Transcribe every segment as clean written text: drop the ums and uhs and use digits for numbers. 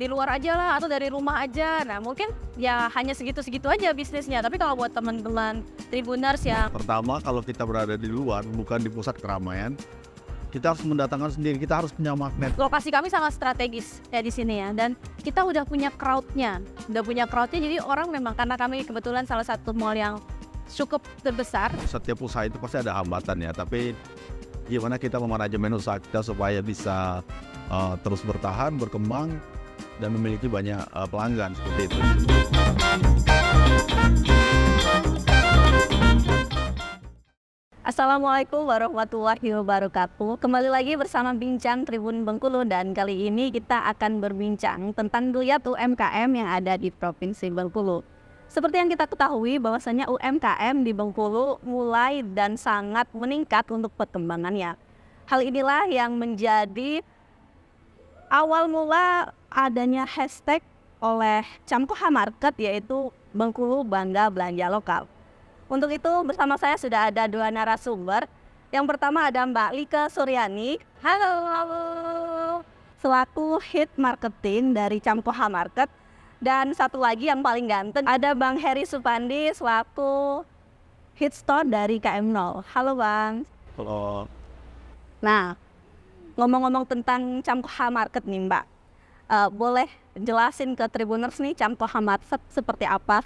di luar aja lah atau dari rumah aja. Nah mungkin ya hanya segitu-segitu aja bisnisnya. Tapi kalau buat teman-teman Tribuners yang Pertama, kalau kita berada di luar, bukan di pusat keramaian, kita harus mendatangkan sendiri, kita harus punya magnet. lokasi kami sangat strategis ya di sini ya, dan kita udah punya crowdnya, jadi orang memang karena kami kebetulan salah satu mall yang cukup terbesar. Setiap usaha itu pasti ada hambatan ya, tapi gimana kita memanajemen usaha kita supaya bisa terus bertahan, berkembang, dan memiliki banyak pelanggan seperti itu. Assalamualaikum warahmatullahi wabarakatuh. Kembali lagi bersama Bincang Tribun Bengkulu, dan kali ini kita akan berbincang tentang geliat UMKM yang ada di Provinsi Bengkulu. Seperti yang kita ketahui bahwasanya UMKM di Bengkulu mulai dan sangat meningkat untuk perkembangannya. Hal inilah yang menjadi awal mula adanya hashtag oleh Camkoha Market, yaitu Bengkulu Bangga Belanja Lokal. Untuk itu bersama saya sudah ada dua narasumber. Yang pertama ada Mbak Lika Suryani. Halo. Selaku Head Marketing dari Camkoha Market. Dan satu lagi yang paling ganteng ada Bang Heri Supandi selaku Head Store dari KM0. Halo Bang. Kalau Nah, ngomong-ngomong tentang Camkoha Market nih Mbak, boleh jelasin ke Tribuners nih Camkoha Market seperti apa?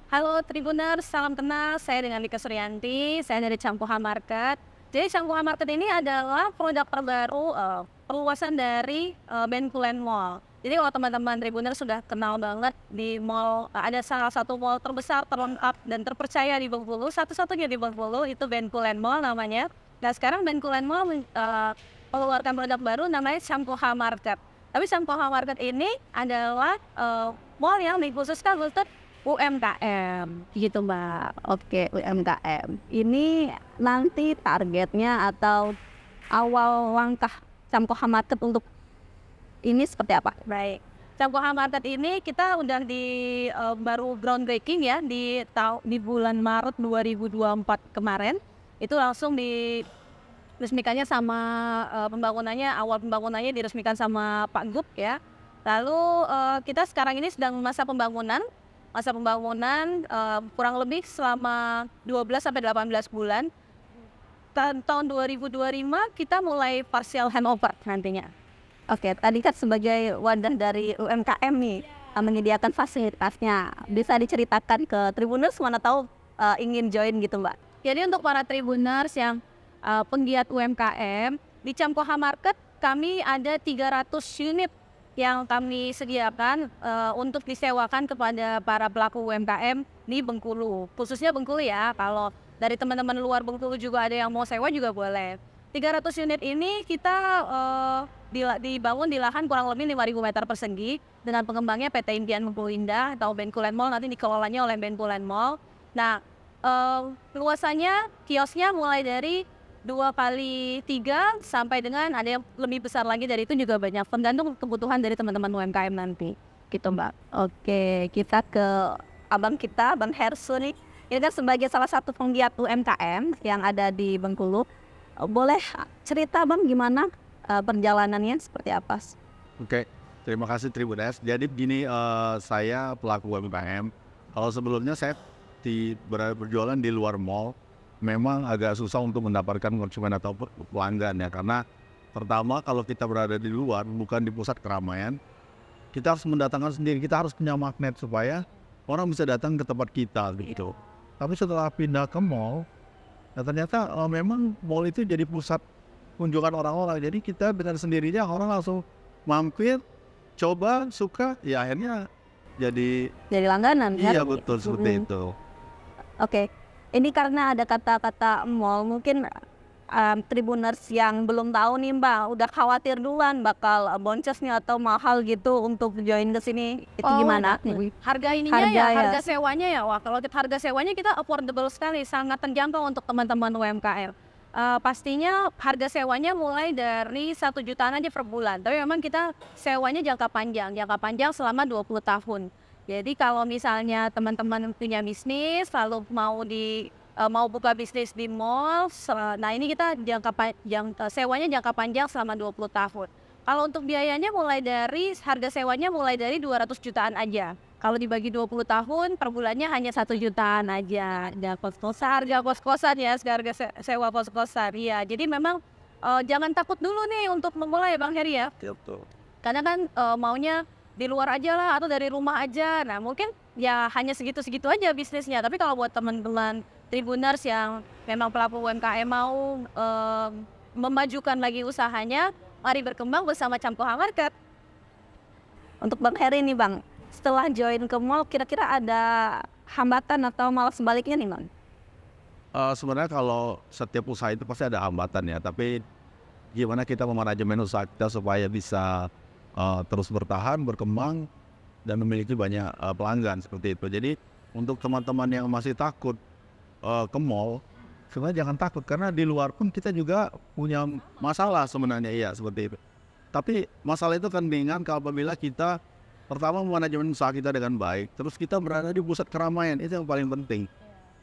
Halo Tribuners, salam kenal. Saya dengan Lika Suryanti, saya dari Camkoha Market. Jadi Camkoha Market ini adalah produk terbaru perluasan dari Bencoolen Mall. Jadi kalau teman-teman Tribuners sudah kenal banget di mall, ada salah satu mall terbesar, terlengkap dan terpercaya di Bengkulu, satu-satunya di Bengkulu, itu Bencoolen Mall namanya. Nah sekarang Bencoolen Mall mengeluarkan produk baru namanya Camkoha Market. Tapi Camkoha Market ini adalah mall yang dikhususkan untuk UMKM gitu Mbak. Oke, UMKM. Ini nanti targetnya atau awal langkah Camkoha Market untuk ini seperti apa? Baik. Camkoha Market ini kita udah baru groundbreaking ya di bulan Maret 2024 kemarin. Itu langsung diresmikannya sama awal pembangunannya diresmikan sama Pak Gub ya. Lalu kita sekarang ini sedang masa pembangunan kurang lebih selama 12-18 bulan. Tahun 2025 kita mulai partial handover nantinya. Oke, tadi kan sebagai wadah dari UMKM nih menyediakan fasilitasnya. Bisa diceritakan ke Tribuners mana tahu ingin join gitu Mbak. Jadi untuk para Tribuners yang penggiat UMKM, di Camkoha Market kami ada 300 unit yang kami sediakan untuk disewakan kepada para pelaku UMKM di Bengkulu. Khususnya Bengkulu ya, kalau dari teman-teman luar Bengkulu juga ada yang mau sewa juga boleh. 300 unit ini kita dibangun di lahan kurang lebih 5.000 meter persegi dengan pengembangnya PT Impian Bengkulu Indah atau Bencoolen Mall, nanti dikelolanya oleh Bencoolen Mall. Nah, luasannya kiosnya mulai dari 2x3 sampai dengan ada yang lebih besar lagi dari itu juga banyak, tergantung kebutuhan dari teman-teman UMKM nanti gitu Mbak. Oke, kita ke abang kita, Bang Hersu nih. Ini kan sebagai salah satu penggiat UMKM yang ada di Bengkulu, boleh cerita Bang gimana perjalanannya seperti apa? Oke, terima kasih Tribuners. Jadi begini, saya pelaku UMKM. Kalau sebelumnya saya berjualan di luar mall, memang agak susah untuk mendapatkan konsumen atau pelanggan ya, karena pertama kalau kita berada di luar bukan di pusat keramaian, kita harus mendatangkan sendiri, kita harus punya magnet supaya orang bisa datang ke tempat kita gitu. Tapi setelah pindah ke mall, ya ternyata memang mall itu jadi pusat kunjungan orang-orang, jadi kita dengan sendirinya orang langsung mampir, coba, suka, ya akhirnya jadi langganan kan? Iya betul seperti itu. Oke. Ini karena ada kata-kata mall, mungkin Tribuners yang belum tahu nih Mbak, udah khawatir duluan bakal boncosnya atau mahal gitu untuk join ke sini. Itu gimana? Harga ininya harga sewanya ya. Wah, kalau harga sewanya kita affordable sekali, sangat terjangkau untuk teman-teman UMKM. Pastinya harga sewanya mulai dari 1 jutaan aja per bulan. Tapi memang kita sewanya jangka panjang selama 20 tahun. Jadi kalau misalnya teman-teman punya bisnis, lalu mau buka bisnis di mall, nah ini kita sewanya jangka panjang selama 20 tahun. Kalau untuk biayanya harga sewanya mulai dari 200 jutaan aja. Kalau dibagi 20 tahun, per bulannya hanya 1 jutaan aja. Ada harga kos-kosan ya, harga sewa kos-kosan. Iya, jadi memang jangan takut dulu nih untuk memulai Bang Heri ya. Betul. Karena kan maunya di luar aja lah atau dari rumah aja. Nah mungkin ya hanya segitu-segitu aja bisnisnya. Tapi kalau buat teman-teman Tribuners yang memang pelaku UMKM mau memajukan lagi usahanya, mari berkembang bersama Camkoha Market. Untuk Bang Heri nih Bang, setelah join ke mall kira-kira ada hambatan atau malah sebaliknya nih Bang? Sebenarnya kalau setiap usaha itu pasti ada hambatan ya, tapi gimana kita memanajemen usaha kita supaya bisa terus bertahan, berkembang, dan memiliki banyak pelanggan seperti itu. Jadi untuk teman-teman yang masih takut ke mall, sebenarnya jangan takut karena di luar pun kita juga punya masalah sebenarnya, iya seperti itu. Tapi masalah itu kan ringan kalau apabila kita pertama manajemen usaha kita dengan baik, terus kita berada di pusat keramaian, itu yang paling penting.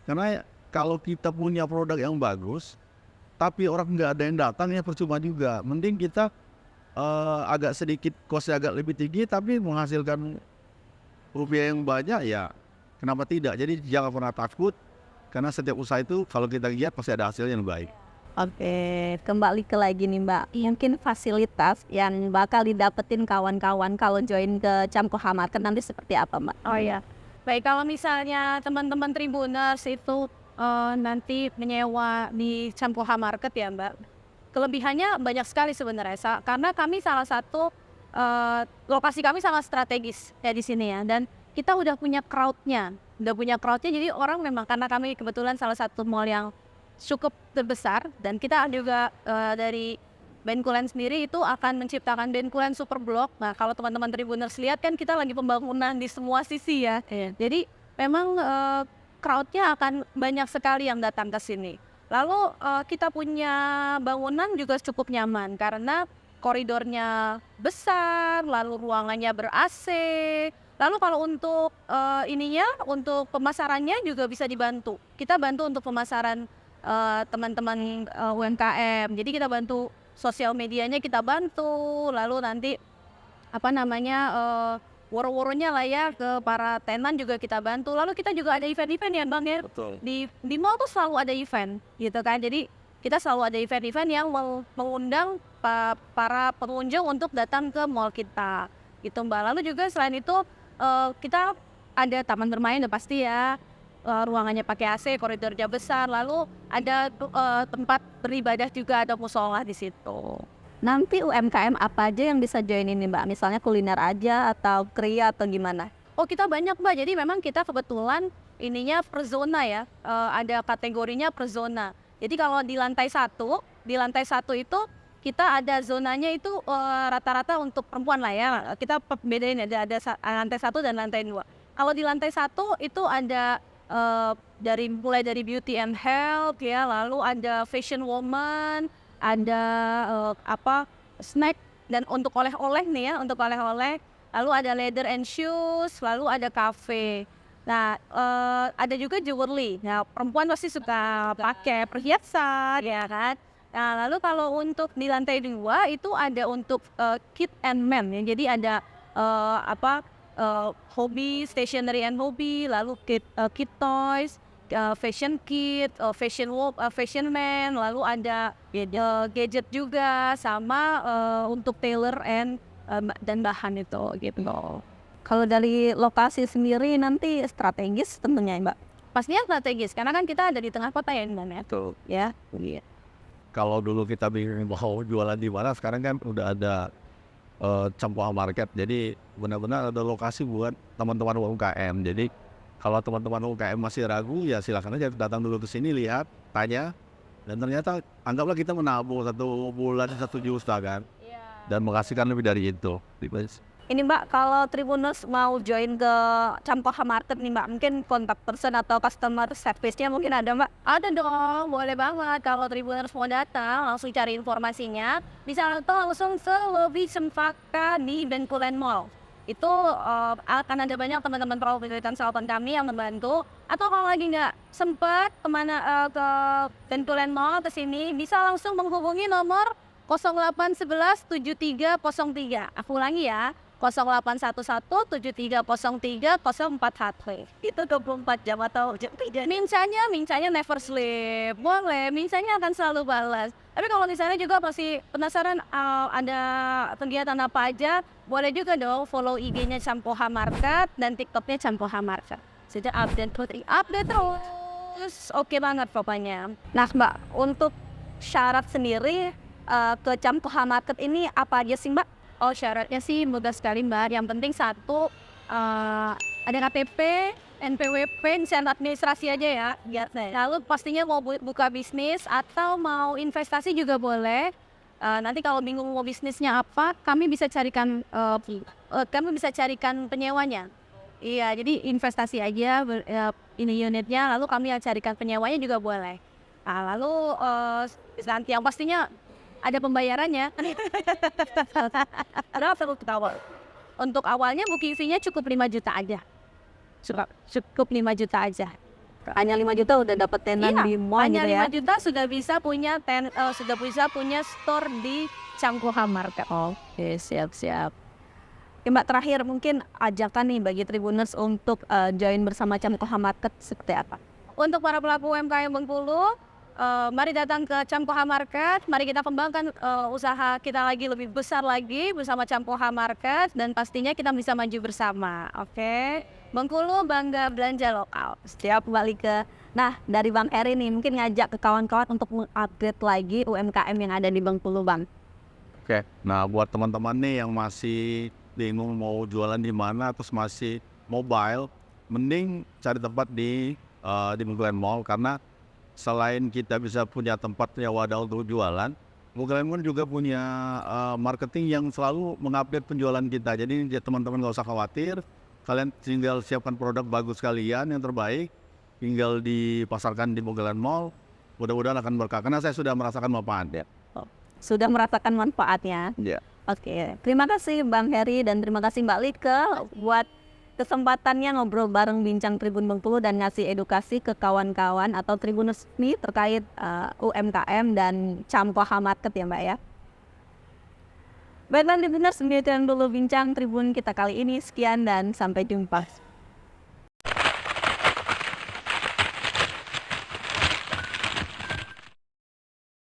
Karena kalau kita punya produk yang bagus, tapi orang nggak ada yang datang ya percuma juga. Mending kita agak sedikit kosnya agak lebih tinggi, tapi menghasilkan rupiah yang banyak ya kenapa tidak. Jadi jangan pernah takut, karena setiap usaha itu kalau kita lihat pasti ada hasilnya yang baik. Oke, kembali ke lagi nih Mbak. Mungkin fasilitas yang bakal didapetin kawan-kawan kalau join ke Camkoha Market nanti seperti apa Mbak? Oh iya, baik kalau misalnya teman-teman Tribuners itu nanti menyewa di Camkoha Market ya Mbak. Kelebihannya banyak sekali sebenarnya, karena kami salah satu lokasi kami sangat strategis ya di sini ya. Dan kita udah punya crowd-nya, jadi orang memang karena kami kebetulan salah satu mall yang cukup terbesar dan kita juga dari Benkulen sendiri itu akan menciptakan Benkulen Super Block. Nah kalau teman-teman Tribuners lihat kan kita lagi pembangunan di semua sisi ya. Jadi memang crowd-nya akan banyak sekali yang datang ke sini. Lalu kita punya bangunan juga cukup nyaman karena koridornya besar, lalu ruangannya ber-AC. Lalu kalau untuk untuk pemasarannya juga bisa dibantu. Kita bantu untuk pemasaran teman-teman UMKM. Jadi kita bantu sosial medianya, kita bantu. Lalu nanti woro-woronya lah ya ke para tenan juga kita bantu. Lalu kita juga ada event-event ya Bang ya. Betul. Di mall tuh selalu ada event gitu kan. Jadi kita selalu ada event-event yang mengundang para pengunjung untuk datang ke mall kita gitu Mbak. Lalu juga selain itu kita ada taman bermain udah pasti ya. Ruangannya pakai AC, koridornya besar, lalu ada tempat beribadah juga, ada musola di situ. Nanti UMKM apa aja yang bisa join ini Mbak? Misalnya kuliner aja atau kria atau gimana? Oh kita banyak Mbak, jadi memang kita kebetulan ininya per zona ya, ada kategorinya per zona. Jadi kalau di lantai satu itu kita ada zonanya itu rata-rata untuk perempuan lah ya. Kita bedain ada lantai 1 dan lantai 2. Kalau di lantai 1 itu ada mulai dari beauty and health ya, lalu ada fashion woman, ada snack dan untuk oleh-oleh nih ya, untuk oleh-oleh, lalu ada leather and shoes, lalu ada cafe. Nah ada juga jewelry. Nah perempuan pasti suka pakai perhiasan ya kan. Nah lalu kalau untuk di lantai 2 itu ada untuk kid and men ya, jadi ada hobi, stationery and hobby, lalu kid toys, fashion kit, fashion man, lalu ada gadget juga sama untuk tailor dan bahan itu gitu. Kalau dari lokasi sendiri nanti strategis tentunya Mbak. Pastinya strategis karena kan kita ada di tengah kota ya Mbak. Betul. Ya. Kalau dulu kita bingung mau jualan di mana, sekarang kan udah ada Camkoha Market. Jadi benar-benar ada lokasi buat teman-teman UMKM. Jadi kalau teman-teman UMKM masih ragu ya silakan aja datang dulu ke sini, lihat, tanya, dan ternyata anggaplah kita menabung 1 bulan 1 juta kan, dan menghasilkan lebih dari itu. Ini Mbak, kalau Tribuners mau join ke Camkoha Market nih Mbak, mungkin kontak person atau customer service-nya mungkin ada Mbak? Ada dong, boleh banget. Kalau Tribuners mau datang, langsung cari informasinya, bisa langsung ke lobby Cempaka di Benkulen Mall. Itu akan ada banyak teman-teman perahu konsultan kami yang membantu. Atau kalau lagi nggak sempat ke Benkulen Mall ke sini, bisa langsung menghubungi nomor 0811 7303. Aku ulangi ya. 0811 7303 041. Itu 24 jam atau jam 3. Mincanya never sleep. Boleh, mincanya akan selalu balas. Tapi kalau misalnya juga masih penasaran ada kegiatan apa aja, boleh juga dong follow IG-nya Campoha Market dan TikTok-nya Campoha Market. Sudah update terus. Oke banget pokoknya. Nah Mbak, untuk syarat sendiri ke Campoha Market ini apa aja sih Mbak? Oh, syaratnya sih mudah sekali Mbak. Yang penting satu, ada KTP, NPWP, inisiatif administrasi aja ya. Lalu pastinya mau buka bisnis atau mau investasi juga boleh. Nanti kalau bingung mau bisnisnya apa, kami bisa carikan penyewanya. Iya, jadi investasi aja ini unitnya, lalu kami carikan penyewanya juga boleh. Nah, lalu nanti yang pastinya ada pembayarannya. Ada apa awal? Untuk awalnya booking fee-nya cukup 5 juta aja. Cukup 5 juta aja. Hanya 5 juta udah dapet tenan di mall hanya gitu ya? 5 juta sudah bisa punya store di Campoha Market. Oke, siap-siap. Oke Mbak, terakhir mungkin ajakan nih bagi Tribuners untuk join bersama Campoha Market seperti apa? Untuk para pelaku UMKM Bengkulu, mari datang ke Campoha Market. Mari kita kembangkan usaha kita lebih besar lagi bersama Campoha Market, dan pastinya kita bisa maju bersama. Oke, Bengkulu bangga belanja lokal. Setiap balik ke, nah dari Bang Heri nih mungkin ngajak ke kawan-kawan untuk mengupgrade lagi UMKM yang ada di Bengkulu Bang. Oke, nah buat teman-teman nih yang masih bingung mau jualan di mana, terus masih mobile, mending cari tempat di Bengkulu Mall, karena selain kita bisa punya tempat, punya wadah untuk jualan, Bengkulu juga punya marketing yang selalu mengupdate penjualan kita. Jadi teman-teman nggak usah khawatir, kalian tinggal siapkan produk bagus kalian yang terbaik, tinggal dipasarkan di Bengkulu Mall. Mudah-mudahan akan berkah, karena saya sudah merasakan manfaatnya. Sudah merasakan manfaatnya? Iya. Oke, terima kasih Bang Heri dan terima kasih Mbak Lika buat kesempatannya ngobrol bareng Bincang Tribun Bengkulu dan ngasih edukasi ke kawan-kawan atau Tribuners nih terkait UMKM dan Campoha Market ya Mbak ya. Baiklah Tribuners, demikian dulu Bincang Tribun kita kali ini. Sekian dan sampai jumpa.